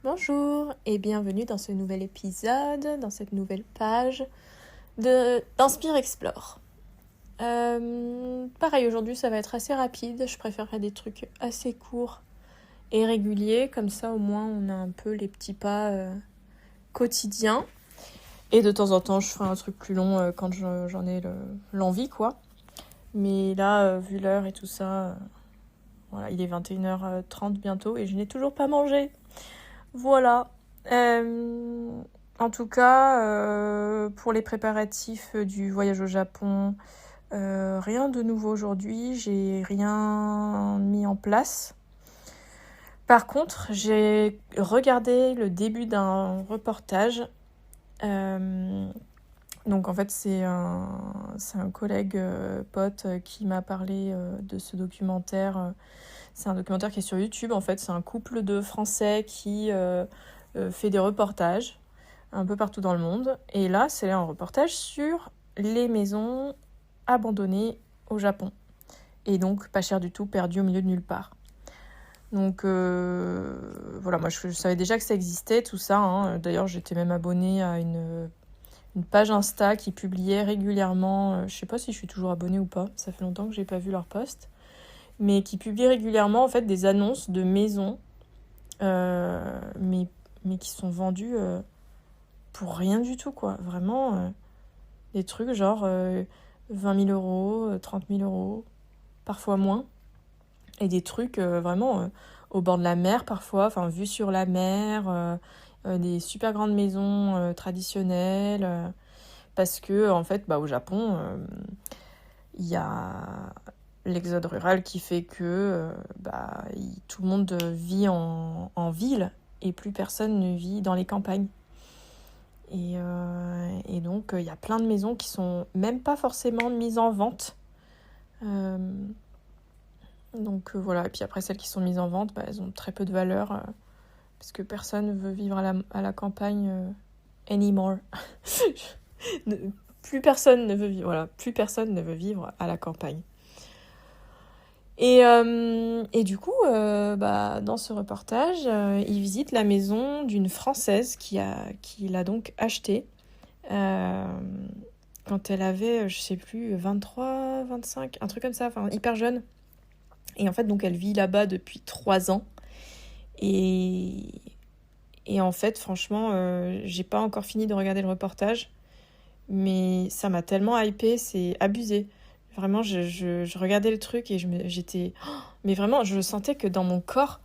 Bonjour et bienvenue dans ce nouvel épisode, dans cette nouvelle page d'Inspire Explore. Pareil, aujourd'hui ça va être assez rapide, je préfère faire des trucs assez courts et réguliers, comme ça au moins on a un peu les petits pas quotidiens. Et de temps en temps je ferai un truc plus long quand j'en ai l'envie quoi. Mais là, vu l'heure et tout ça, voilà, il est 21h30 bientôt et je n'ai toujours pas mangé. Voilà. En tout cas, pour les préparatifs du voyage au Japon, rien de nouveau aujourd'hui. J'ai rien mis en place. Par contre, j'ai regardé le début d'un reportage. Donc en fait, c'est un collègue pote qui m'a parlé de ce documentaire. C'est un documentaire qui est sur YouTube, en fait. C'est un couple de Français qui fait des reportages un peu partout dans le monde. Et là, c'est un reportage sur les maisons abandonnées au Japon. Et donc, pas cher du tout, perdues au milieu de nulle part. Donc, voilà, moi, je savais déjà que ça existait, tout ça. Hein. D'ailleurs, j'étais même abonnée à une page Insta qui publiait régulièrement, je sais pas si je suis toujours abonnée ou pas, ça fait longtemps que j'ai pas vu leurs posts, mais qui publie régulièrement en fait des annonces de maisons, mais qui sont vendues pour rien du tout quoi. Vraiment des trucs genre 20 000 euros, 30 000 euros, parfois moins. Et des trucs vraiment au bord de la mer parfois, enfin vue sur la mer, des super grandes maisons traditionnelles. Parce que en fait, au Japon, il y a l'exode rural qui fait que tout le monde vit en ville et plus personne ne vit dans les campagnes. Et donc, il y a plein de maisons qui sont même pas forcément mises en vente. Donc voilà, et puis après celles qui sont mises en vente, elles ont très peu de valeur parce que personne ne veut vivre à la campagne anymore. Plus personne ne veut vivre, voilà, plus personne ne veut vivre à la campagne. Et du coup, dans ce reportage, il visite la maison d'une Française qui l'a donc achetée quand elle avait, je sais plus, 23, 25, un truc comme ça, enfin hyper jeune. Et en fait, donc elle vit là-bas depuis 3 ans. Et en fait, franchement, j'ai pas encore fini de regarder le reportage, mais ça m'a tellement hypée, c'est abusé. Vraiment, je regardais le truc et j'étais... Oh, mais vraiment, je sentais que dans mon corps,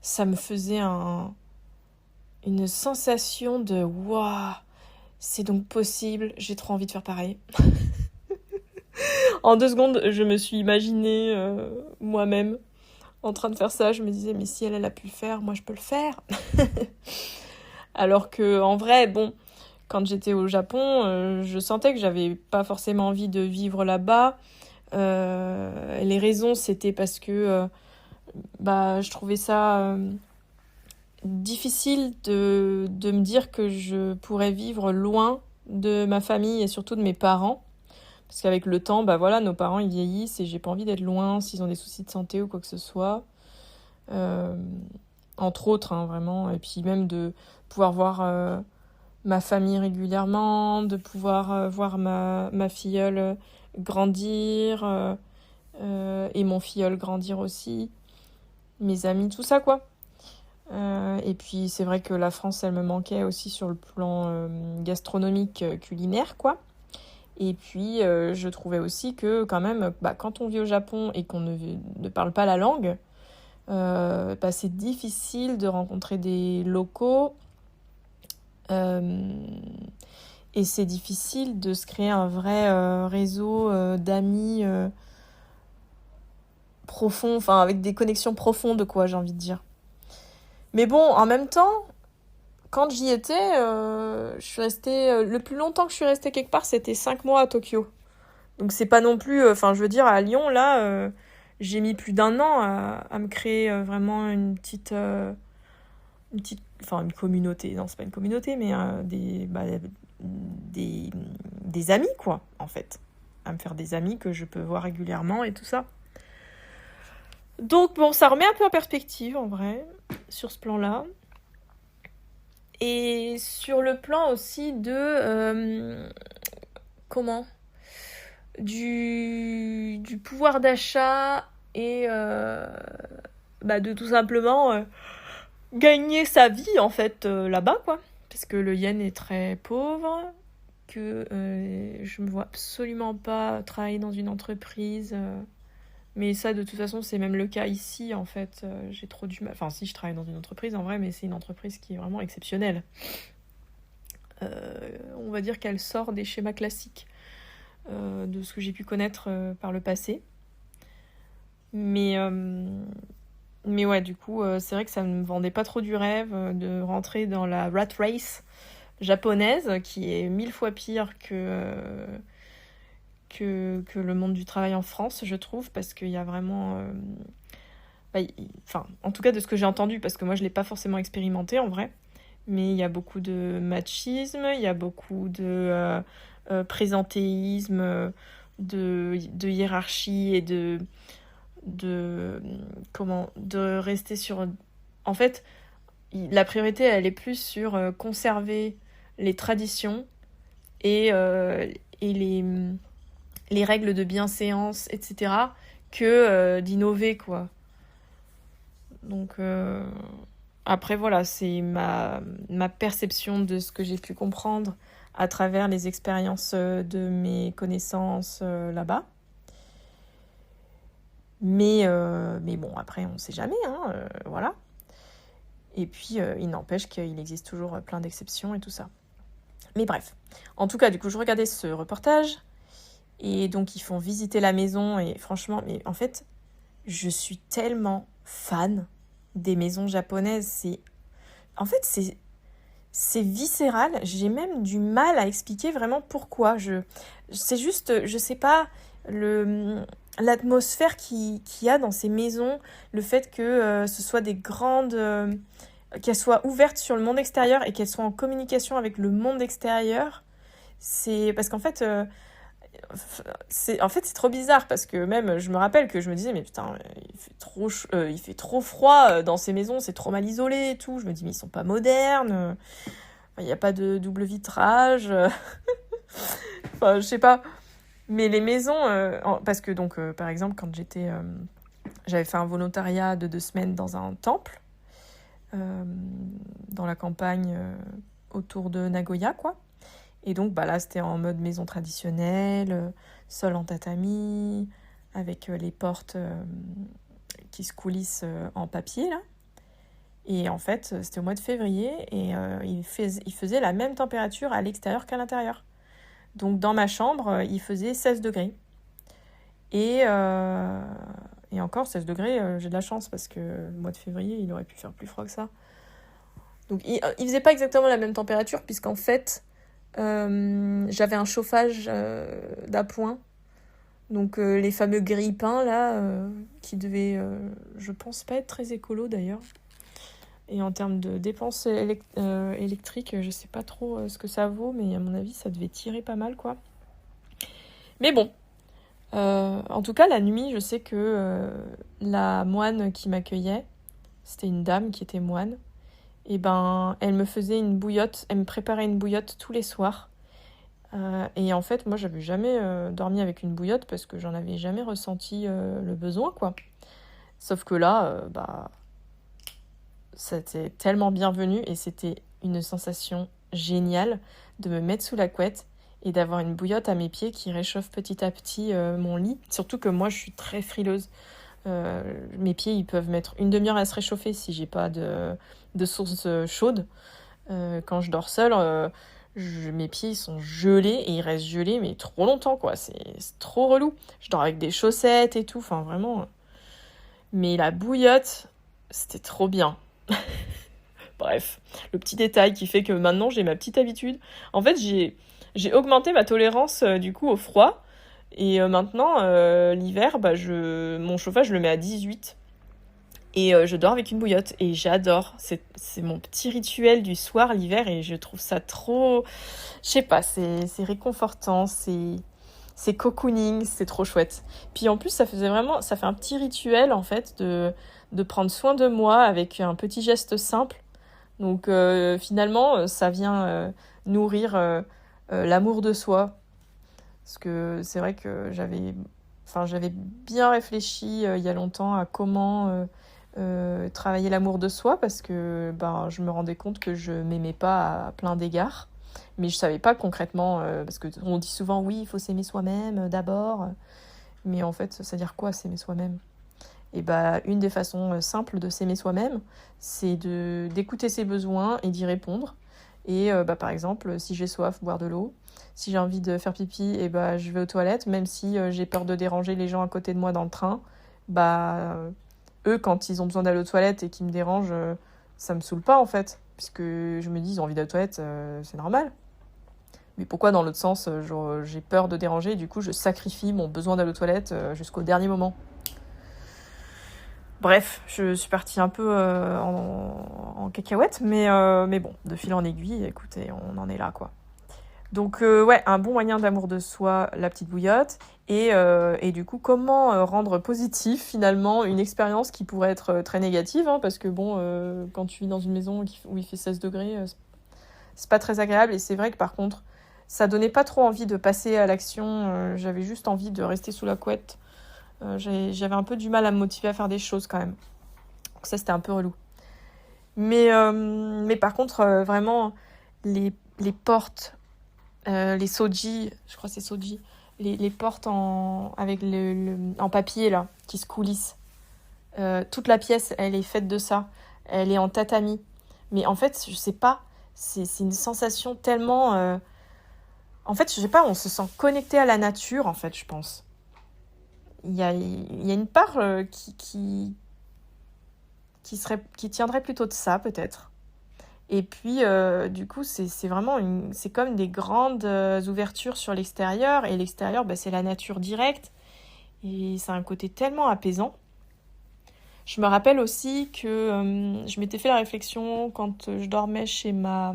ça me faisait une sensation de « Waouh, c'est donc possible, j'ai trop envie de faire pareil. » En 2 secondes, je me suis imaginée moi-même en train de faire ça. Je me disais « Mais si elle a pu le faire, moi je peux le faire. » Alors que en vrai, bon... Quand j'étais au Japon, je sentais que j'avais pas forcément envie de vivre là-bas. Les raisons, c'était parce que je trouvais ça difficile de me dire que je pourrais vivre loin de ma famille et surtout de mes parents. Parce qu'avec le temps, nos parents ils vieillissent et j'ai pas envie d'être loin s'ils ont des soucis de santé ou quoi que ce soit. Entre autres, hein, vraiment. Et puis même de pouvoir voir... ma famille régulièrement, de pouvoir voir ma filleule grandir et mon filleul grandir aussi, mes amis, tout ça quoi. Et puis c'est vrai que la France, elle me manquait aussi sur le plan gastronomique, culinaire quoi. Et puis je trouvais aussi que quand même, quand on vit au Japon et qu'on ne parle pas la langue, c'est difficile de rencontrer des locaux. Et c'est difficile de se créer un vrai réseau d'amis profonds, enfin avec des connexions profondes, quoi, j'ai envie de dire. Mais bon, en même temps, quand j'y étais, je suis restée... le plus longtemps que je suis restée quelque part, c'était 5 mois à Tokyo. Donc c'est pas non plus... je veux dire, à Lyon, là, j'ai mis plus d'1 an à me créer vraiment une petite... une communauté. Non, c'est pas une communauté, mais des amis, quoi, en fait. À me faire des amis que je peux voir régulièrement et tout ça. Donc, bon, ça remet un peu en perspective, en vrai, sur ce plan-là. Et sur le plan aussi de... comment du pouvoir d'achat et de tout simplement gagner sa vie en fait là-bas quoi, parce que le yen est très pauvre, que je me vois absolument pas travailler dans une entreprise, mais ça de toute façon c'est même le cas ici en fait, j'ai trop du mal, enfin si je travaille dans une entreprise en vrai, mais c'est une entreprise qui est vraiment exceptionnelle, on va dire qu'elle sort des schémas classiques de ce que j'ai pu connaître par le passé. Mais ouais, du coup, c'est vrai que ça ne me vendait pas trop du rêve de rentrer dans la rat race japonaise, qui est 1000 fois pire que le monde du travail en France, je trouve, parce qu'il y a vraiment... enfin, en tout cas de ce que j'ai entendu, parce que moi je ne l'ai pas forcément expérimenté en vrai, mais il y a beaucoup de machisme, il y a beaucoup de présentéisme, de hiérarchie et de de rester sur... En fait, la priorité, elle est plus sur conserver les traditions et les règles de bienséance, etc., que d'innover, quoi. Donc, après, voilà, c'est ma perception de ce que j'ai pu comprendre à travers les expériences de mes connaissances là-bas. Mais bon, après, on sait jamais, hein, voilà. Et puis, il n'empêche qu'il existe toujours plein d'exceptions et tout ça. Mais bref. En tout cas, du coup, je regardais ce reportage. Et donc, ils font visiter la maison. Et franchement, mais en fait, je suis tellement fan des maisons japonaises. En fait, c'est viscéral. J'ai même du mal à expliquer vraiment pourquoi. C'est juste, je sais pas, l'atmosphère qu'il y a dans ces maisons, le fait que ce soit des grandes... qu'elles soient ouvertes sur le monde extérieur et qu'elles soient en communication avec le monde extérieur. C'est parce qu'en fait... c'est trop bizarre parce que même je me rappelle que je me disais mais putain il fait trop froid dans ces maisons, c'est trop mal isolé et tout, je me dis mais ils sont pas modernes, il n'y a pas de double vitrage, enfin je sais pas, mais les maisons parce que donc par exemple quand j'avais fait un volontariat de 2 semaines dans un temple dans la campagne autour de Nagoya quoi. Et donc là, c'était en mode maison traditionnelle, sol en tatami, avec les portes qui se coulissent en papier, là. Et en fait, c'était au mois de février, et il faisait la même température à l'extérieur qu'à l'intérieur. Donc dans ma chambre, il faisait 16 degrés. Et encore, 16 degrés, j'ai de la chance, parce que le mois de février, il aurait pu faire plus froid que ça. Donc il faisait pas exactement la même température, puisqu'en fait... j'avais un chauffage d'appoint, donc les fameux grille-pains là qui devaient je pense pas être très écolo d'ailleurs, et en termes de dépenses électriques je sais pas trop ce que ça vaut, mais à mon avis ça devait tirer pas mal quoi. Mais bon, en tout cas la nuit je sais que la moine qui m'accueillait, c'était une dame qui était moine, et elle me faisait une bouillotte, elle me préparait une bouillotte tous les soirs. Et en fait, moi, j'avais jamais dormi avec une bouillotte parce que j'en avais jamais ressenti le besoin, quoi. Sauf que là, c'était tellement bienvenu et c'était une sensation géniale de me mettre sous la couette et d'avoir une bouillotte à mes pieds qui réchauffe petit à petit mon lit. Surtout que moi, je suis très frileuse. Mes pieds, ils peuvent mettre une demi-heure à se réchauffer si j'ai pas de source chaude. Quand je dors seule, mes pieds ils sont gelés et ils restent gelés mais trop longtemps quoi. C'est trop relou. Je dors avec des chaussettes et tout, enfin vraiment. Mais la bouillotte, c'était trop bien. Bref, le petit détail qui fait que maintenant j'ai ma petite habitude. En fait, j'ai augmenté ma tolérance du coup au froid. Et maintenant, l'hiver, mon chauffage, je le mets à 18. Et je dors avec une bouillotte. Et j'adore. C'est mon petit rituel du soir, l'hiver. Et je trouve ça trop... Je sais pas, c'est réconfortant. C'est cocooning. C'est trop chouette. Puis en plus, ça fait un petit rituel, en fait, de prendre soin de moi avec un petit geste simple. Donc finalement, ça vient nourrir l'amour de soi. Parce que c'est vrai que j'avais bien réfléchi il y a longtemps à comment travailler l'amour de soi parce que je me rendais compte que je m'aimais pas à plein d'égards. Mais je savais pas concrètement, parce qu'on dit souvent oui, il faut s'aimer soi-même d'abord. Mais en fait, ça veut dire quoi s'aimer soi-même? Et une des façons simples de s'aimer soi-même, c'est d'écouter ses besoins et d'y répondre. Et par exemple, si j'ai soif, boire de l'eau. Si j'ai envie de faire pipi, je vais aux toilettes, même si j'ai peur de déranger les gens à côté de moi dans le train. Eux, quand ils ont besoin d'aller aux toilettes et qu'ils me dérangent, ça me saoule pas en fait. Puisque je me dis, ils ont envie d'aller aux toilettes, c'est normal. Mais pourquoi dans l'autre sens, j'ai peur de déranger et du coup je sacrifie mon besoin d'aller aux toilettes jusqu'au dernier moment. Bref, je suis partie un peu en cacahuète, mais bon, de fil en aiguille, écoutez, on en est là, quoi. Donc, ouais, un bon moyen d'amour de soi, la petite bouillotte. Et du coup, comment rendre positif, finalement, une expérience qui pourrait être très négative, hein, parce que, bon, quand tu vis dans une maison où il fait 16 degrés, c'est pas très agréable. Et c'est vrai que, par contre, ça donnait pas trop envie de passer à l'action. J'avais juste envie de rester sous la couette. J'avais un peu du mal à me motiver à faire des choses quand même. Donc ça, c'était un peu relou. Mais par contre, vraiment, les portes, les soji, je crois que c'est soji, les portes avec en papier là, qui se coulissent. Toute la pièce, elle est faite de ça. Elle est en tatami. Mais en fait, je sais pas, c'est une sensation tellement... En fait, je sais pas, on se sent connecté à la nature, en fait, je pense. Il y a une part qui tiendrait plutôt de ça, peut-être. Et puis, du coup, c'est vraiment c'est comme des grandes ouvertures sur l'extérieur. Et l'extérieur, c'est la nature directe. Et ça a un côté tellement apaisant. Je me rappelle aussi que je m'étais fait la réflexion quand je dormais chez ma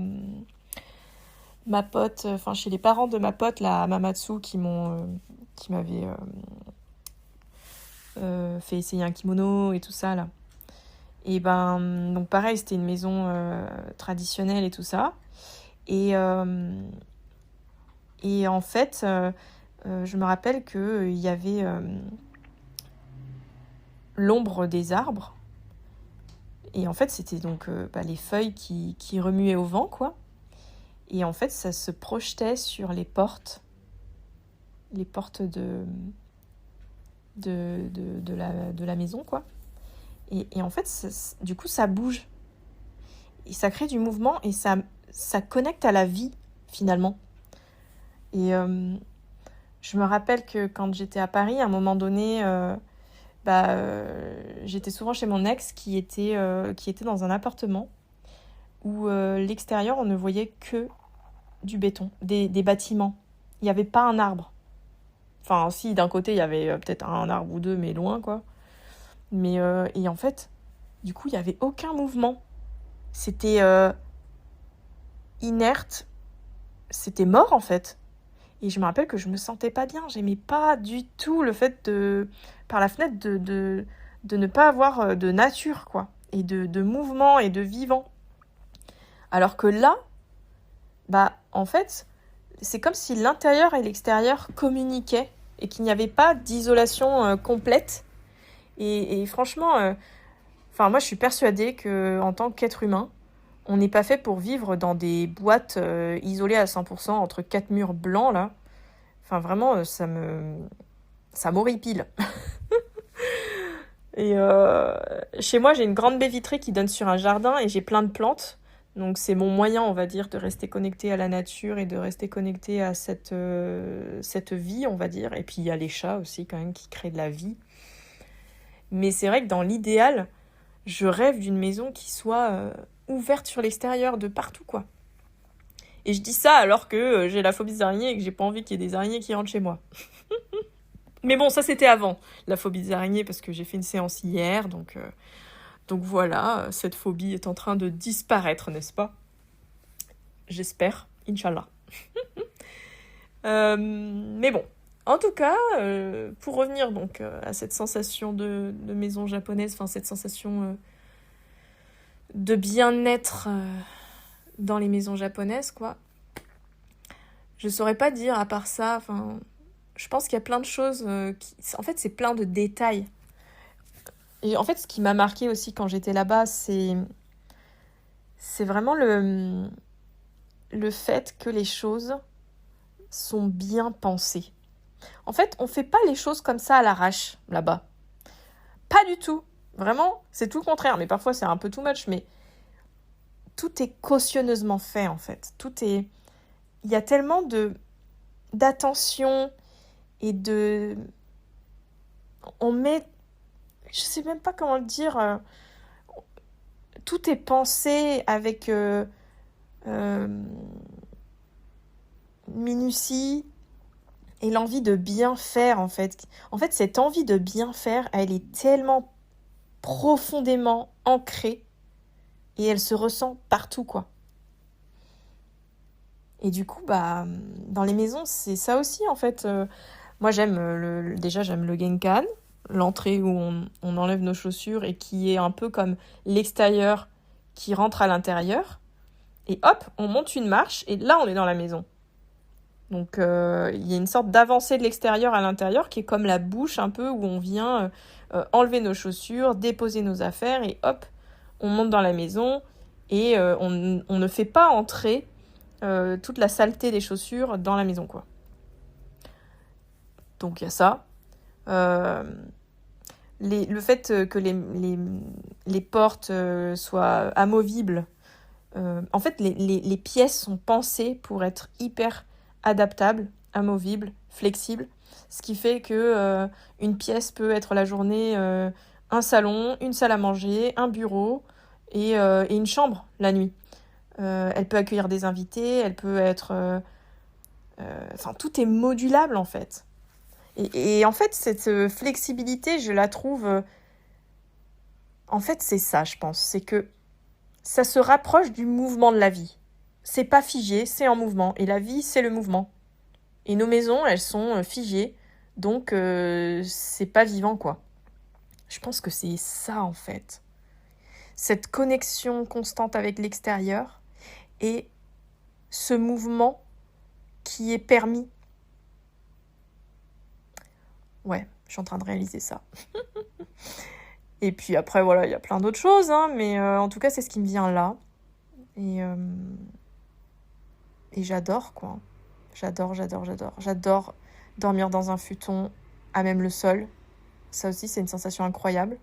pote, enfin chez les parents de ma pote, la Mamatsu, qui m'avait fait essayer un kimono et tout ça, là. Et donc pareil, c'était une maison traditionnelle et tout ça. Et en fait, je me rappelle qu'il y avait l'ombre des arbres. Et en fait, c'était donc les feuilles qui remuaient au vent, quoi. Et en fait, ça se projetait sur les portes de la maison, quoi. Et en fait, du coup, ça bouge. Et ça crée du mouvement et ça connecte à la vie, finalement. Et je me rappelle que quand j'étais à Paris, à un moment donné, j'étais souvent chez mon ex qui était dans un appartement où l'extérieur, on ne voyait que du béton, des bâtiments. Il n'y avait pas un arbre. Enfin, si, d'un côté, il y avait peut-être un arbre ou deux, mais loin, quoi. Mais, et en fait, du coup, il n'y avait aucun mouvement. C'était inerte. C'était mort, en fait. Et je me rappelle que je me sentais pas bien. J'aimais pas du tout le fait par la fenêtre, de ne pas avoir de nature, quoi. Et de mouvement et de vivant. Alors que là, en fait, c'est comme si l'intérieur et l'extérieur communiquaient et qu'il n'y avait pas d'isolation complète. Et franchement, moi je suis persuadée qu'en tant qu'être humain, on n'est pas fait pour vivre dans des boîtes isolées à 100% entre quatre murs blancs, là. Enfin, vraiment, ça m'horripile. Et chez moi, j'ai une grande baie vitrée qui donne sur un jardin et j'ai plein de plantes. Donc c'est mon moyen, on va dire, de rester connecté à la nature et de rester connecté à cette vie, on va dire. Et puis il y a les chats aussi, quand même, qui créent de la vie. Mais c'est vrai que dans l'idéal, je rêve d'une maison qui soit ouverte sur l'extérieur, de partout, quoi. Et je dis ça alors que j'ai la phobie des araignées et que j'ai pas envie qu'il y ait des araignées qui rentrent chez moi. Mais bon, ça c'était avant, la phobie des araignées, parce que j'ai fait une séance hier, donc voilà, cette phobie est en train de disparaître, n'est-ce pas? J'espère, Inch'Allah. Mais bon, en tout cas, pour revenir donc à cette sensation de maison japonaise, enfin cette sensation de bien-être dans les maisons japonaises, quoi. Je saurais pas dire à part ça. Enfin, je pense qu'il y a plein de choses En fait, c'est plein de détails. Et en fait, ce qui m'a marqué aussi quand j'étais là-bas, c'est vraiment le fait que les choses sont bien pensées. En fait, on fait pas les choses comme ça à l'arrache, là-bas. Pas du tout. Vraiment, c'est tout le contraire. Mais parfois, c'est un peu too much, mais tout est cautionneusement fait, en fait. Il y a tellement d'attention et on met... Je sais même pas comment le dire. Tout est pensé avec minutie et l'envie de bien faire, en fait. En fait, cette envie de bien faire, elle est tellement profondément ancrée et elle se ressent partout, quoi. Et du coup, dans les maisons, c'est ça aussi, en fait. Moi, déjà, j'aime le Genkan, l'entrée où on enlève nos chaussures et qui est un peu comme l'extérieur qui rentre à l'intérieur. Et hop, on monte une marche et là, on est dans la maison. Donc, il y a une sorte d'avancée de l'extérieur à l'intérieur qui est comme la bouche un peu où on vient enlever nos chaussures, déposer nos affaires et hop, on monte dans la maison et on ne fait pas entrer toute la saleté des chaussures dans la maison, quoi. Donc, il y a ça. Le fait que les portes soient amovibles. En fait, les pièces sont pensées pour être hyper adaptables, amovibles, flexibles. Ce qui fait que une pièce peut être la journée un salon, une salle à manger, un bureau et une chambre la nuit. Elle peut accueillir des invités, elle peut être... Enfin, tout est modulable en fait. Et en fait, cette flexibilité, je la trouve... En fait, c'est ça, je pense. C'est que ça se rapproche du mouvement de la vie. C'est pas figé, c'est en mouvement. Et la vie, c'est le mouvement. Et nos maisons, elles sont figées. Donc, c'est pas vivant, quoi. Je pense que c'est ça, en fait. Cette connexion constante avec l'extérieur et ce mouvement qui est permis. Ouais, je suis en train de réaliser ça. Et puis après, voilà, il y a plein d'autres choses, hein, mais en tout cas, c'est ce qui me vient là. Et j'adore, quoi. J'adore. J'adore dormir dans un futon, à même le sol. Ça aussi, c'est une sensation incroyable.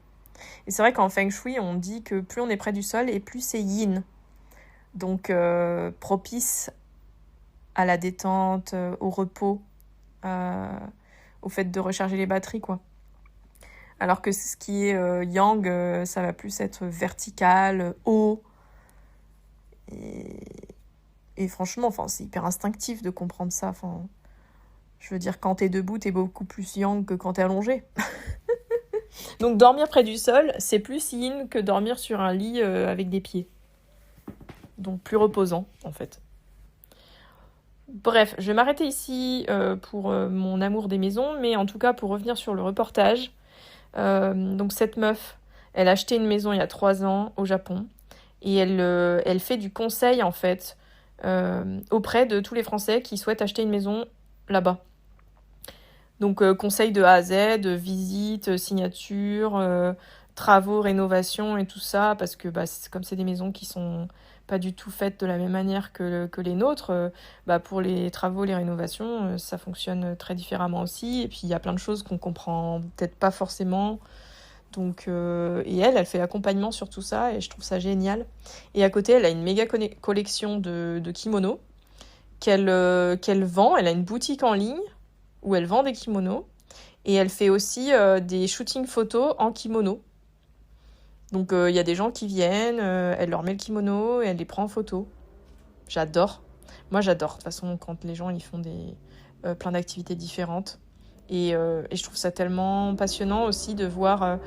Et c'est vrai qu'en Feng Shui, on dit que plus on est près du sol et plus c'est yin. Donc, propice à la détente, au repos, au fait de recharger les batteries, quoi. Alors que ce qui est yang, ça va plus être vertical, haut. Et franchement, c'est hyper instinctif de comprendre ça. Je veux dire, quand t'es debout, t'es beaucoup plus yang que quand t'es allongé. Donc dormir près du sol, c'est plus yin que dormir sur un lit avec des pieds. Donc plus reposant, en fait. Bref, je vais m'arrêter ici pour mon amour des maisons, mais en tout cas, pour revenir sur le reportage. Donc cette meuf, elle a acheté une maison il y a 3 ans au Japon, et elle fait du conseil, en fait, auprès de tous les Français qui souhaitent acheter une maison là-bas. Donc conseil de A à Z, visite, signature, travaux, rénovation et tout ça, parce que comme c'est des maisons qui sont pas du tout faites de la même manière que les nôtres, pour les travaux, les rénovations, ça fonctionne très différemment aussi. Et puis il y a plein de choses qu'on comprend peut-être pas forcément. Donc, et elle fait l'accompagnement sur tout ça et je trouve ça génial. Et à côté, elle a une méga collection de kimonos qu'elle vend. Elle a une boutique en ligne où elle vend des kimonos. Et elle fait aussi des shootings photos en kimono. Donc il y a des gens qui viennent, elle leur met le kimono et elle les prend en photo. J'adore. Moi j'adore. De toute façon, quand les gens ils font plein d'activités différentes. Et je trouve ça tellement passionnant aussi de voir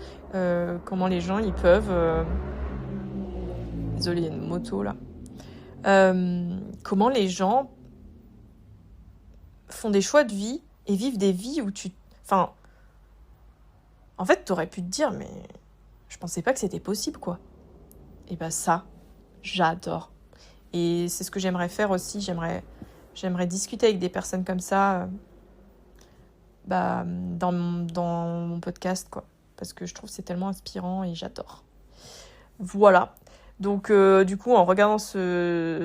comment les gens ils peuvent... Désolée, il y a une moto là. Comment les gens font des choix de vie et vivent des vies où tu... Enfin, en fait, t'aurais pu te dire, mais je pensais pas que c'était possible, quoi. Et bah ça, j'adore. Et c'est ce que j'aimerais faire aussi. J'aimerais discuter avec des personnes comme ça dans mon podcast, quoi. Parce que je trouve que c'est tellement inspirant et j'adore. Voilà. Donc, du coup, en regardant ce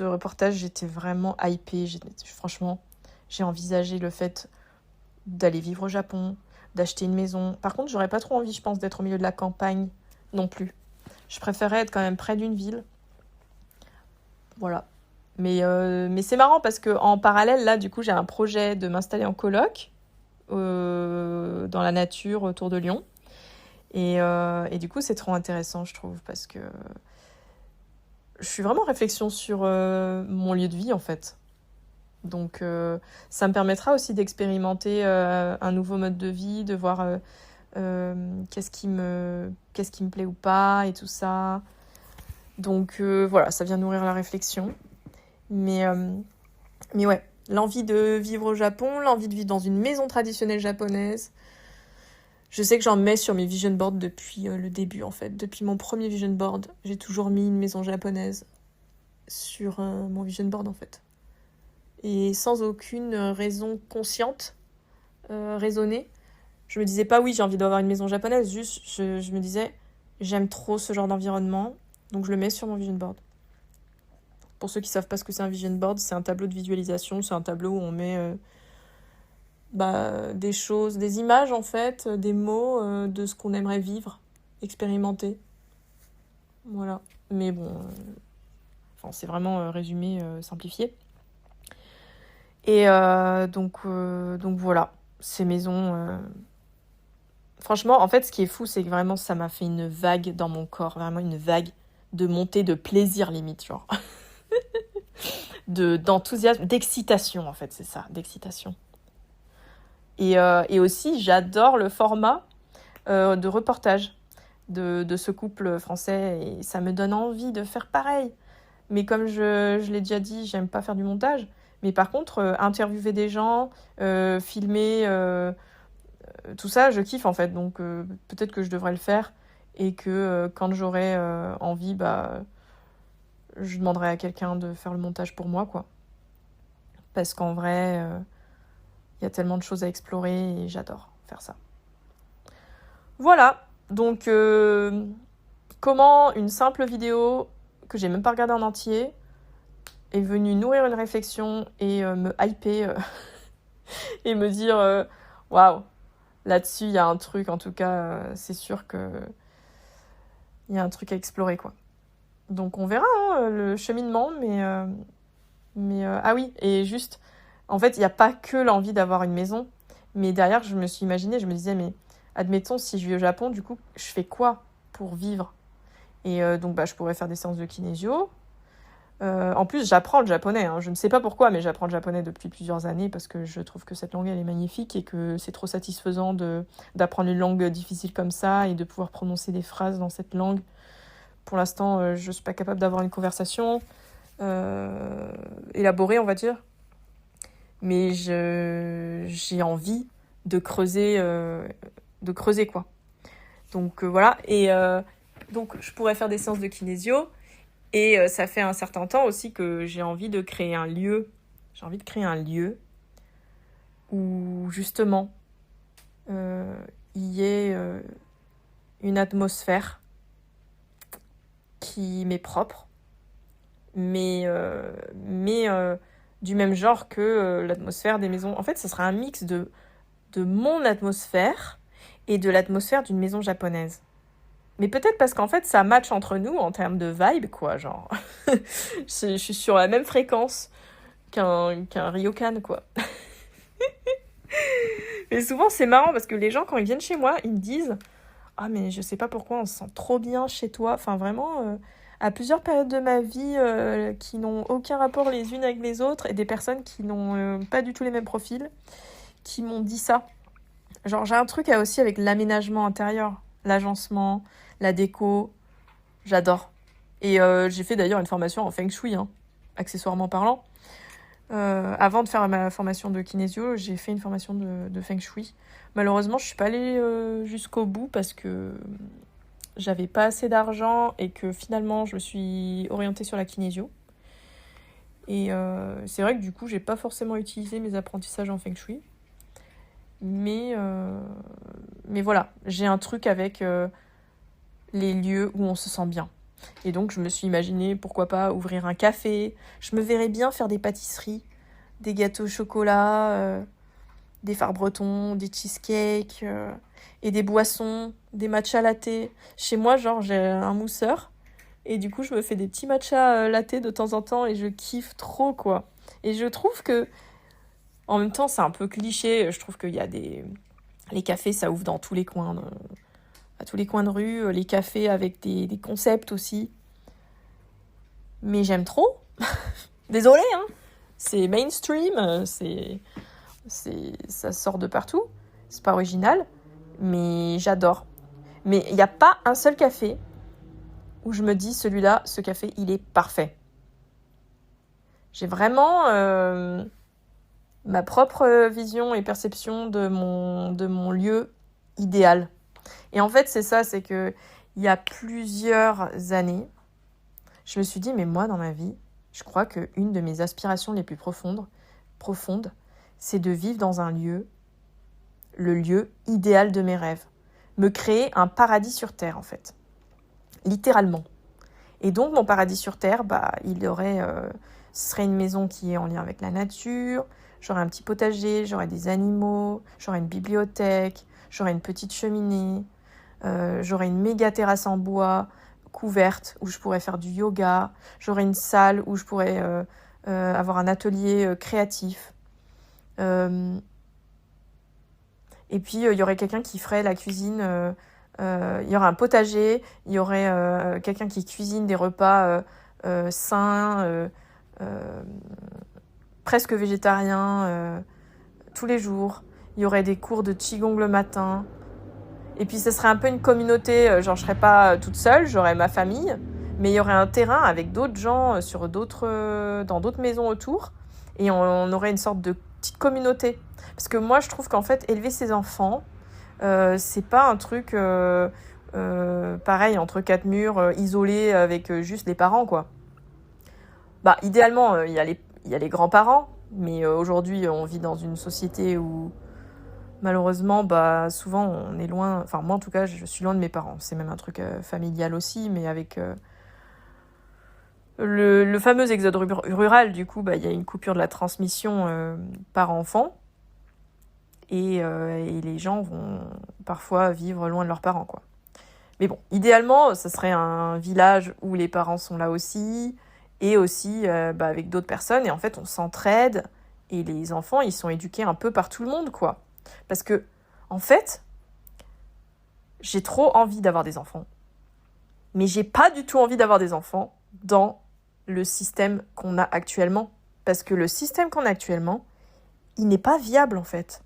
reportage, j'étais vraiment hypée. Franchement, j'ai envisagé le fait d'aller vivre au Japon, d'acheter une maison. Par contre, j'aurais pas trop envie, je pense, d'être au milieu de la campagne non plus. Je préférais être quand même près d'une ville. Voilà. Mais c'est marrant parce qu'en parallèle, là, du coup, j'ai un projet de m'installer en coloc dans la nature autour de Lyon. Et du coup, c'est trop intéressant, je trouve, parce que je suis vraiment en réflexion sur mon lieu de vie, en fait. Donc, ça me permettra aussi d'expérimenter un nouveau mode de vie, de voir qu'est-ce qui me plaît ou pas, et tout ça. Donc, voilà, ça vient nourrir la réflexion. Mais ouais, l'envie de vivre au Japon, l'envie de vivre dans une maison traditionnelle japonaise. Je sais que j'en mets sur mes vision boards depuis le début, en fait. Depuis mon premier vision board, j'ai toujours mis une maison japonaise sur mon vision board, en fait. Et sans aucune raison consciente, raisonnée. Je me disais pas, oui, j'ai envie d'avoir une maison japonaise. Juste, je me disais, j'aime trop ce genre d'environnement, donc je le mets sur mon vision board. Pour ceux qui savent pas ce que c'est un vision board, c'est un tableau de visualisation. C'est un tableau où on met des choses, des images en fait, des mots de ce qu'on aimerait vivre, expérimenter. Voilà. Mais bon, c'est vraiment résumé, simplifié. Et donc voilà, ces maisons... Franchement, en fait, ce qui est fou, c'est que vraiment, ça m'a fait une vague dans mon corps. Vraiment une vague de montée de plaisir, limite, genre. D'enthousiasme, d'excitation, en fait, c'est ça, d'excitation. Et aussi, j'adore le format de reportage de ce couple français. Et ça me donne envie de faire pareil. Mais comme je l'ai déjà dit, j'aime pas faire du montage. Mais par contre, interviewer des gens, filmer, tout ça, je kiffe en fait. Donc peut-être que je devrais le faire. Et que quand j'aurai envie, je demanderai à quelqu'un de faire le montage pour moi, quoi. Parce qu'en vrai, y a tellement de choses à explorer et j'adore faire ça. Voilà. Donc, comment une simple vidéo que j'ai même pas regardée en entier est venue nourrir une réflexion et me hyper et me dire waouh, là-dessus il y a un truc, en tout cas c'est sûr que il y a un truc à explorer, quoi. Donc on verra le cheminement, mais ah oui, et juste en fait il n'y a pas que l'envie d'avoir une maison, mais derrière je me suis imaginée, je me disais mais admettons si je vis au Japon, du coup je fais quoi pour vivre? Et donc je pourrais faire des séances de kinésio. En plus, j'apprends le japonais. Je ne sais pas pourquoi, mais j'apprends le japonais depuis plusieurs années parce que je trouve que cette langue, elle est magnifique et que c'est trop satisfaisant d'apprendre une langue difficile comme ça et de pouvoir prononcer des phrases dans cette langue. Pour l'instant, je ne suis pas capable d'avoir une conversation élaborée, on va dire. Mais j'ai envie de creuser, quoi. Donc voilà. Et donc, je pourrais faire des séances de kinésio. Et ça fait un certain temps aussi que j'ai envie de créer un lieu. J'ai envie de créer un lieu où, justement, il y ait une atmosphère qui m'est propre, mais du même genre que l'atmosphère des maisons. En fait, ce sera un mix de mon atmosphère et de l'atmosphère d'une maison japonaise. Mais peut-être parce qu'en fait, ça match entre nous en termes de vibe, quoi, genre. Je suis sur la même fréquence qu'un ryokan, quoi. Mais souvent, c'est marrant parce que les gens, quand ils viennent chez moi, ils me disent « Ah, mais je sais pas pourquoi, on se sent trop bien chez toi. » Enfin, vraiment, à plusieurs périodes de ma vie qui n'ont aucun rapport les unes avec les autres et des personnes qui n'ont pas du tout les mêmes profils, qui m'ont dit ça. Genre, j'ai un truc aussi avec l'aménagement intérieur, l'agencement, la déco, j'adore. Et j'ai fait d'ailleurs une formation en Feng Shui, accessoirement parlant. Avant de faire ma formation de kinésio, j'ai fait une formation de Feng Shui. Malheureusement, je suis pas allée jusqu'au bout parce que j'avais pas assez d'argent et que finalement je me suis orientée sur la kinésio. Et c'est vrai que du coup, j'ai pas forcément utilisé mes apprentissages en Feng Shui. Mais voilà, j'ai un truc avec les lieux où on se sent bien. Et donc, je me suis imaginé, pourquoi pas, ouvrir un café. Je me verrais bien faire des pâtisseries, des gâteaux au chocolat, des farts bretons, des cheesecakes, et des boissons, des matcha latte. Chez moi, genre, j'ai un mousseur. Et du coup, je me fais des petits matcha latte de temps en temps et je kiffe trop, quoi. Et je trouve que, en même temps, c'est un peu cliché. Je trouve qu'il y a des... Les cafés, ça ouvre dans tous les coins, à tous les coins de rue. Les cafés avec des concepts aussi. Mais j'aime trop. Désolée, hein. C'est mainstream, ça sort de partout. C'est pas original, mais j'adore. Mais il n'y a pas un seul café où je me dis, celui-là, ce café, il est parfait. J'ai vraiment ma propre vision et perception de mon lieu idéal. Et en fait, c'est ça, c'est que il y a plusieurs années, je me suis dit, mais moi, dans ma vie, je crois qu'une de mes aspirations les plus profondes, c'est de vivre dans un lieu, le lieu idéal de mes rêves. Me créer un paradis sur Terre, en fait. Littéralement. Et donc, mon paradis sur Terre, ce serait une maison qui est en lien avec la nature, j'aurais un petit potager, j'aurais des animaux, j'aurais une bibliothèque, j'aurais une petite cheminée, j'aurais une méga terrasse en bois couverte où je pourrais faire du yoga, j'aurais une salle où je pourrais avoir un atelier créatif. Et puis, il y aurait quelqu'un qui ferait la cuisine. Il y aurait un potager, il y aurait quelqu'un qui cuisine des repas sains, presque végétariens, tous les jours. Il y aurait des cours de Qigong le matin. Et puis, ce serait un peu une communauté. Genre, je serais pas toute seule, j'aurais ma famille. Mais il y aurait un terrain avec d'autres gens dans d'autres maisons autour. Et on aurait une sorte de petite communauté. Parce que moi, je trouve qu'en fait, élever ses enfants, c'est pas un truc pareil entre quatre murs, isolé avec juste les parents, quoi. Bah, idéalement, il y a les grands-parents. Mais aujourd'hui, on vit dans une société où malheureusement, bah, souvent, on est loin. Enfin, moi, en tout cas, je suis loin de mes parents. C'est même un truc familial aussi, mais avec le fameux exode rural, du coup, bah, y a une coupure de la transmission par enfant. Et les gens vont parfois vivre loin de leurs parents, quoi. Mais bon, idéalement, ça serait un village où les parents sont là aussi, et aussi avec d'autres personnes. Et en fait, on s'entraide, et les enfants, ils sont éduqués un peu par tout le monde, quoi. Parce que, en fait, j'ai trop envie d'avoir des enfants. Mais j'ai pas du tout envie d'avoir des enfants dans le système qu'on a actuellement. Parce que le système qu'on a actuellement, il n'est pas viable, en fait.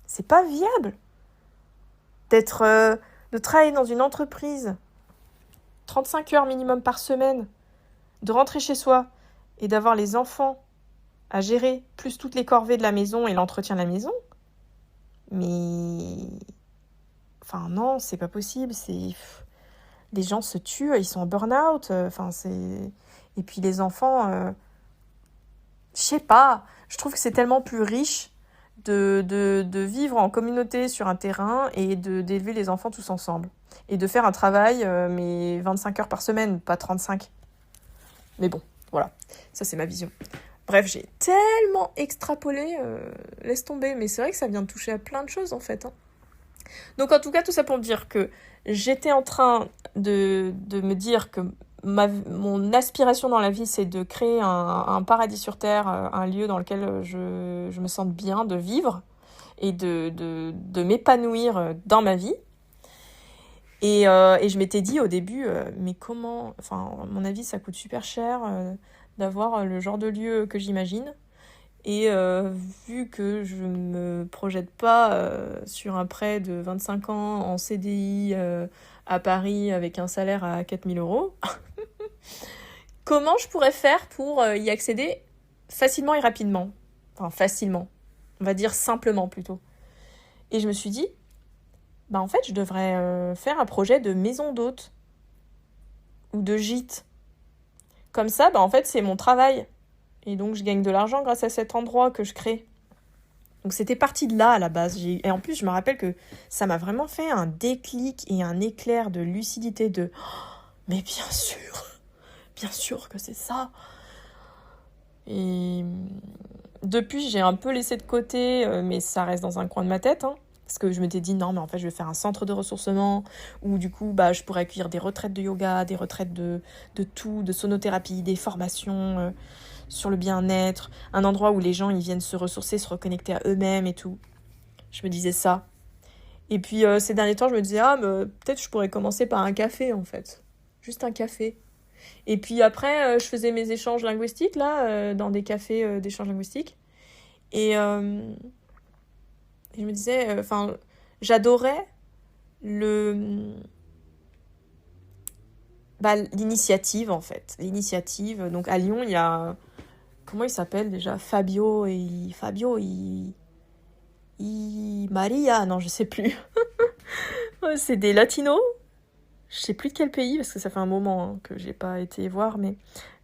C'est pas viable de travailler dans une entreprise 35 heures minimum par semaine, de rentrer chez soi et d'avoir les enfants à gérer, plus toutes les corvées de la maison et l'entretien de la maison. Mais enfin non, c'est pas possible, les gens se tuent, ils sont en burn-out, et puis les enfants je sais pas, je trouve que c'est tellement plus riche de vivre en communauté sur un terrain et d'élever les enfants tous ensemble. Et de faire un travail, mais 25 heures par semaine, pas 35. Mais bon, voilà, ça c'est ma vision. Bref, j'ai tellement extrapolé, laisse tomber, mais c'est vrai que ça vient de toucher à plein de choses en fait. Hein. Donc en tout cas, tout ça pour dire que j'étais en train de me dire que mon aspiration dans la vie, c'est de créer un paradis sur Terre, un lieu dans lequel je me sente bien de vivre et de m'épanouir dans ma vie. Et je m'étais dit au début, mais comment... Enfin, à mon avis, ça coûte super cher d'avoir le genre de lieu que j'imagine. Et vu que je me projette pas sur un prêt de 25 ans en CDI à Paris avec un salaire à 4 000 euros, comment je pourrais faire pour y accéder facilement et rapidement ? Enfin, facilement. On va dire simplement plutôt. Et je me suis dit, bah en fait, je devrais faire un projet de maison d'hôte ou de gîte. Comme ça, bah en fait, c'est mon travail. Et donc, je gagne de l'argent grâce à cet endroit que je crée. Donc, c'était parti de là à la base. Et en plus, je me rappelle que ça m'a vraiment fait un déclic et un éclair de lucidité de « Mais bien sûr que c'est ça !» Et depuis, j'ai un peu laissé de côté, mais ça reste dans un coin de ma tête, hein. Parce que je m'étais dit, non, mais en fait, je vais faire un centre de ressourcement où, du coup, bah, je pourrais accueillir des retraites de yoga, des retraites de tout, de sonothérapie, des formations sur le bien-être, un endroit où les gens, ils viennent se ressourcer, se reconnecter à eux-mêmes et tout. Je me disais ça. Et puis, ces derniers temps, je me disais, mais peut-être je pourrais commencer par un café, en fait. Juste un café. Et puis après, je faisais mes échanges linguistiques, là, dans des cafés d'échanges linguistiques. Et je me disais, j'adorais l'initiative, en fait. L'initiative. Donc, à Lyon, il y a... Comment il s'appelle déjà? Fabio, Maria, non, je sais plus. C'est des latinos. Je sais plus de quel pays, parce que ça fait un moment que j'ai pas été voir, mais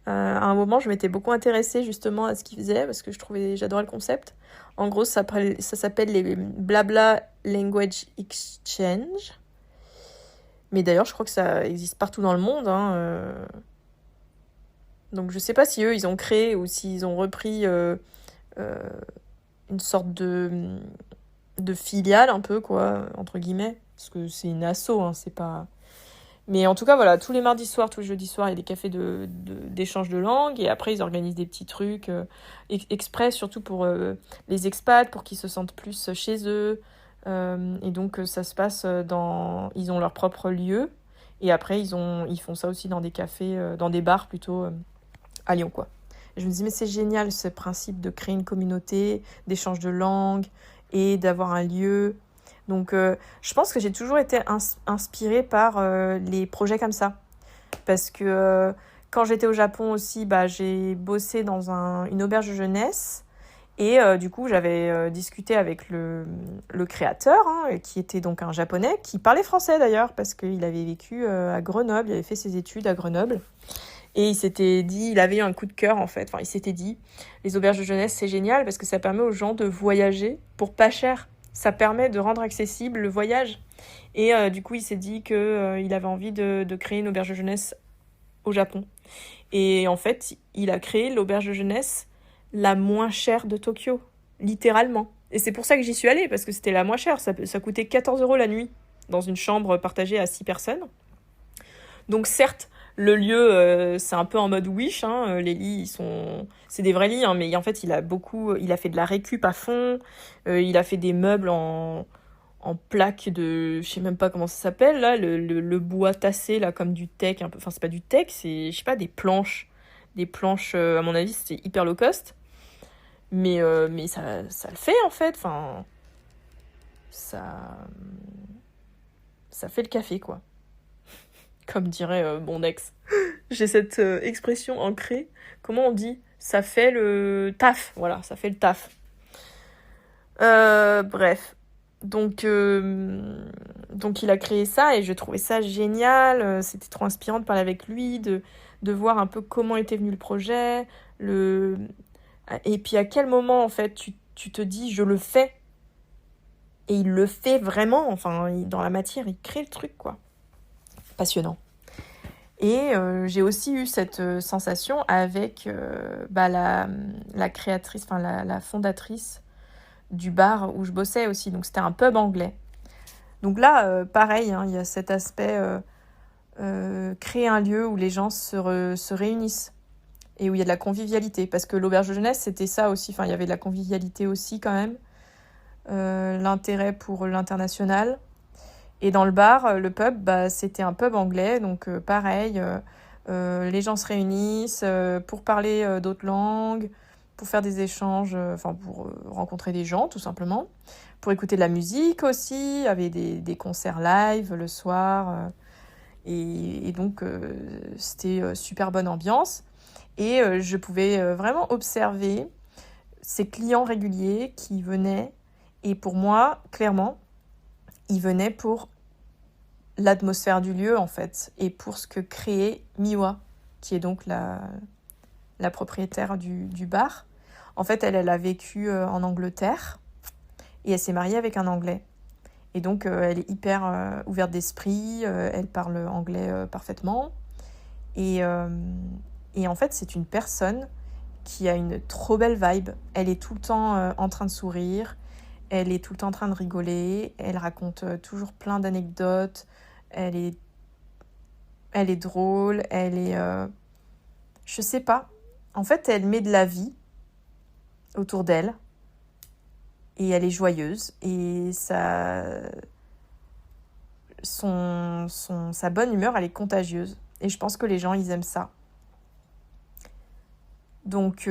à un moment, je m'étais beaucoup intéressée justement à ce qu'ils faisaient, parce que j'adorais le concept. En gros, ça s'appelle les Blabla Language Exchange. Mais d'ailleurs, je crois que ça existe partout dans le monde, hein. Donc, je sais pas si eux, ils ont créé ou s'ils ont repris une sorte de filiale, un peu, quoi, entre guillemets. Parce que c'est une asso, hein, c'est pas... Mais en tout cas, voilà, tous les mardis soirs, tous les jeudis soirs, il y a des cafés d'échange de langue. Et après, ils organisent des petits trucs exprès, surtout pour les expats, pour qu'ils se sentent plus chez eux. Et donc, ça se passe Ils ont leur propre lieu. Et après, ils font ça aussi dans des cafés, dans des bars plutôt, à Lyon, quoi. Et je me dis, mais c'est génial, ce principe de créer une communauté, d'échange de langue et d'avoir un lieu. Donc, je pense que j'ai toujours été inspirée par les projets comme ça. Parce que quand j'étais au Japon aussi, bah, j'ai bossé dans une auberge de jeunesse. Et du coup, j'avais discuté avec le créateur, hein, qui était donc un Japonais, qui parlait français d'ailleurs, parce qu'il avait vécu à Grenoble, il avait fait ses études à Grenoble. Et il s'était dit, il avait eu un coup de cœur en fait. Enfin, il s'était dit, les auberges de jeunesse, c'est génial parce que ça permet aux gens de voyager pour pas cher. Ça permet de rendre accessible le voyage. Et du coup, il s'est dit qu'il avait envie de créer une auberge de jeunesse au Japon. Et en fait, il a créé l'auberge de jeunesse la moins chère de Tokyo, littéralement. Et c'est pour ça que j'y suis allée, parce que c'était la moins chère. Ça coûtait 14 € la nuit, dans une chambre partagée à 6 personnes. Donc certes, le lieu, c'est un peu en mode Wish, hein. Les lits, c'est des vrais lits, hein, mais en fait, il a fait de la récup à fond. Il a fait des meubles en plaques de, je sais même pas comment ça s'appelle, là, le bois tassé, là, comme du teak, un peu. Enfin, c'est pas du teak, c'est, je sais pas, des planches. Des planches, à mon avis, c'était hyper low cost. Mais ça le fait, en fait. Enfin, ça fait le café, quoi. Comme dirait Bondex. J'ai cette expression ancrée. Comment on dit? Ça fait le taf. Voilà, ça fait le taf. Bref. Donc il a créé ça et je trouvais ça génial. C'était trop inspirant de parler avec lui, de voir un peu comment était venu le projet. Et puis à quel moment, en fait, tu te dis, je le fais. Et il le fait vraiment. Enfin, dans la matière, il crée le truc, quoi. Passionnant. Et j'ai aussi eu cette sensation avec la créatrice, enfin la fondatrice du bar où je bossais aussi. Donc c'était un pub anglais. Donc là, pareil, hein, il y a cet aspect créer un lieu où les gens se réunissent et où il y a de la convivialité. Parce que l'auberge de jeunesse, c'était ça aussi. Enfin, il y avait de la convivialité aussi quand même. L'intérêt pour l'international. Et dans le bar, le pub, bah, c'était un pub anglais, donc pareil, les gens se réunissent pour parler d'autres langues, pour faire des échanges, pour rencontrer des gens tout simplement, pour écouter de la musique aussi, il y avait des concerts live le soir, et donc c'était super bonne ambiance. Et je pouvais vraiment observer ces clients réguliers qui venaient, et pour moi, clairement, ils venaient pour l'atmosphère du lieu, en fait, et pour ce que créait Miwa, qui est donc la propriétaire du bar. En fait, elle a vécu en Angleterre, et elle s'est mariée avec un Anglais. Et donc, elle est hyper ouverte d'esprit, elle parle anglais parfaitement. Et en fait, c'est une personne qui a une trop belle vibe. Elle est tout le temps en train de sourire, elle est tout le temps en train de rigoler, elle raconte toujours plein d'anecdotes, elle est drôle, elle est... je sais pas. En fait, elle met de la vie autour d'elle et elle est joyeuse. Et sa bonne humeur, elle est contagieuse. Et je pense que les gens, ils aiment ça. Donc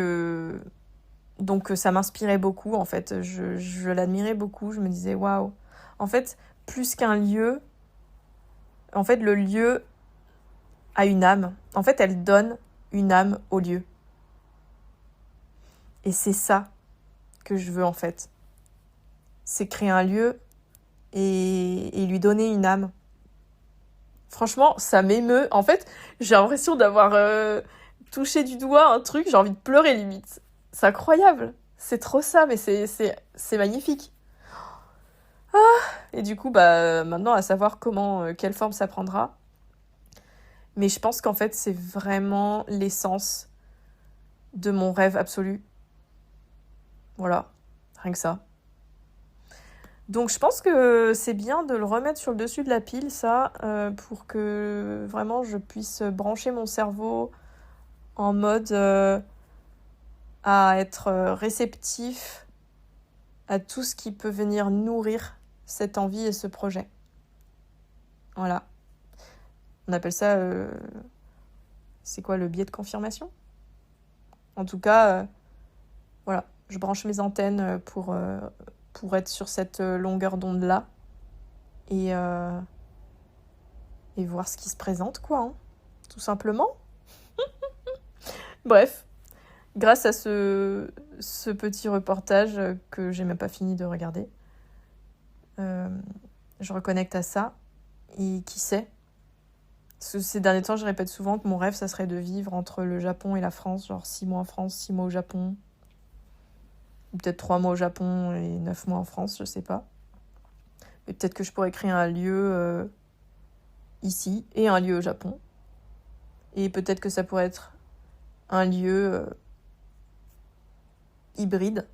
ça m'inspirait beaucoup, en fait. Je l'admirais beaucoup. Je me disais, waouh. En fait, plus qu'un lieu, en fait, le lieu a une âme. En fait, elle donne une âme au lieu. Et c'est ça que je veux, en fait. C'est créer un lieu et lui donner une âme. Franchement, ça m'émeut. En fait, j'ai l'impression d'avoir touché du doigt un truc, j'ai envie de pleurer limite. C'est incroyable. C'est trop ça, mais c'est magnifique. Et du coup, maintenant, à savoir quelle forme ça prendra. Mais je pense qu'en fait, c'est vraiment l'essence de mon rêve absolu. Voilà, rien que ça. Donc je pense que c'est bien de le remettre sur le dessus de la pile, ça, pour que vraiment je puisse brancher mon cerveau en mode à être réceptif à tout ce qui peut venir nourrir cette envie et ce projet. Voilà. On appelle ça... c'est quoi, le biais de confirmation ? En tout cas, voilà. Je branche mes antennes pour être sur cette longueur d'onde-là. Et voir ce qui se présente, quoi. Hein, tout simplement. Bref. Grâce à ce petit reportage que j'ai même pas fini de regarder, je reconnecte à ça. Et qui sait ? Parce que ces derniers temps, je répète souvent que mon rêve, ça serait de vivre entre le Japon et la France. Genre 6 mois en France, 6 mois au Japon. Ou peut-être 3 mois au Japon et 9 mois en France, je sais pas. Mais peut-être que je pourrais créer un lieu ici et un lieu au Japon. Et peut-être que ça pourrait être un lieu hybride,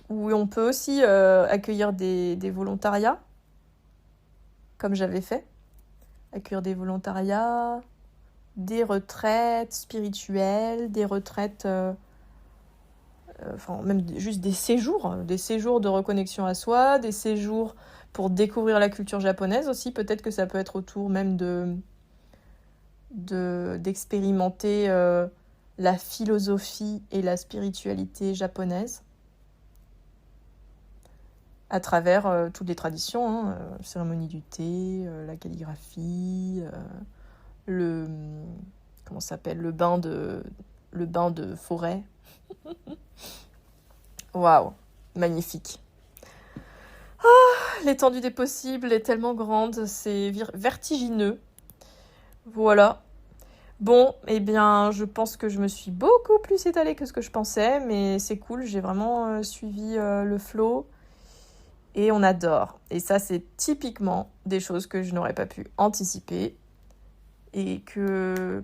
où on peut aussi accueillir des volontariats, comme j'avais fait. Accueillir des volontariats, des retraites spirituelles, des retraites... même juste des séjours de reconnexion à soi, des séjours pour découvrir la culture japonaise aussi. Peut-être que ça peut être autour même d'expérimenter la philosophie et la spiritualité japonaise à travers toutes les traditions, cérémonie du thé, la calligraphie, comment ça s'appelle, le bain de forêt. Waouh, magnifique. L'étendue des possibles est tellement grande, c'est vertigineux. Voilà. Bon, eh bien, je pense que je me suis beaucoup plus étalée que ce que je pensais, mais c'est cool, j'ai vraiment suivi le flow et on adore. Et ça, c'est typiquement des choses que je n'aurais pas pu anticiper et que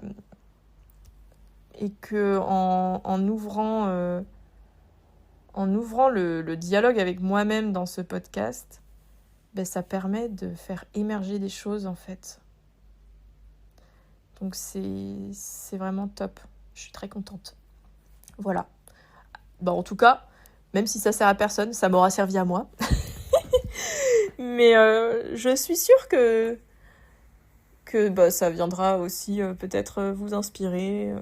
en ouvrant le dialogue avec moi-même dans ce podcast, ça permet de faire émerger des choses en fait. Donc c'est vraiment top. Je suis très contente. Voilà. En tout cas, même si ça sert à personne, ça m'aura servi à moi. Mais je suis sûre que ça viendra aussi peut-être vous inspirer,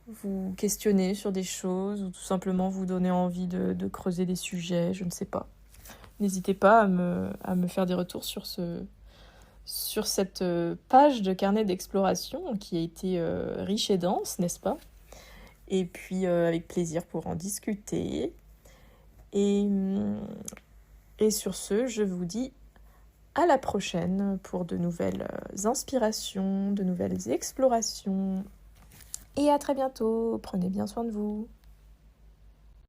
vous questionner sur des choses ou tout simplement vous donner envie de creuser des sujets, je ne sais pas. N'hésitez pas à me faire des retours sur cette page de carnet d'exploration qui a été riche et dense, n'est-ce pas ? Et puis avec plaisir pour en discuter. Et Et sur ce, je vous dis à la prochaine pour de nouvelles inspirations, de nouvelles explorations. Et à très bientôt. Prenez bien soin de vous.